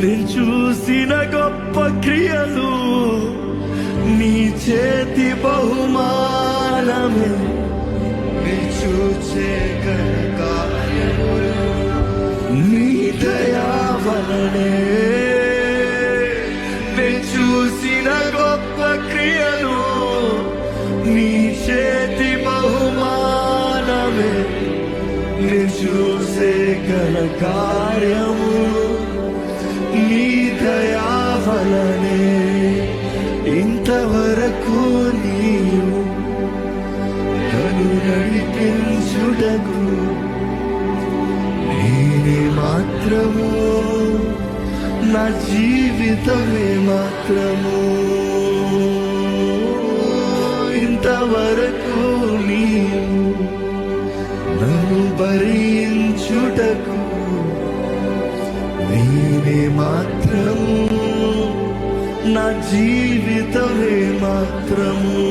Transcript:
నేను చూసిన గొప్ప క్రియలు నీ చేతి బహుమానమే. నీ చూచే కార్యములు నీ దయా వలనే. నేను చూసిన గొప్ప క్రియలు నీ చేతి బహుమానమే. నేను చూసే కార్యము నీ దయా వలనే. ఇంతవరకు నీవు నన్ను నడిపించుటకు నేనే మాత్రము, నా జీవితమే మాత్రము. ఇంతవరకు నీవు నన్ను భరించుటకు నేనే మాత్రము, నా జీవితమే మాత్రము.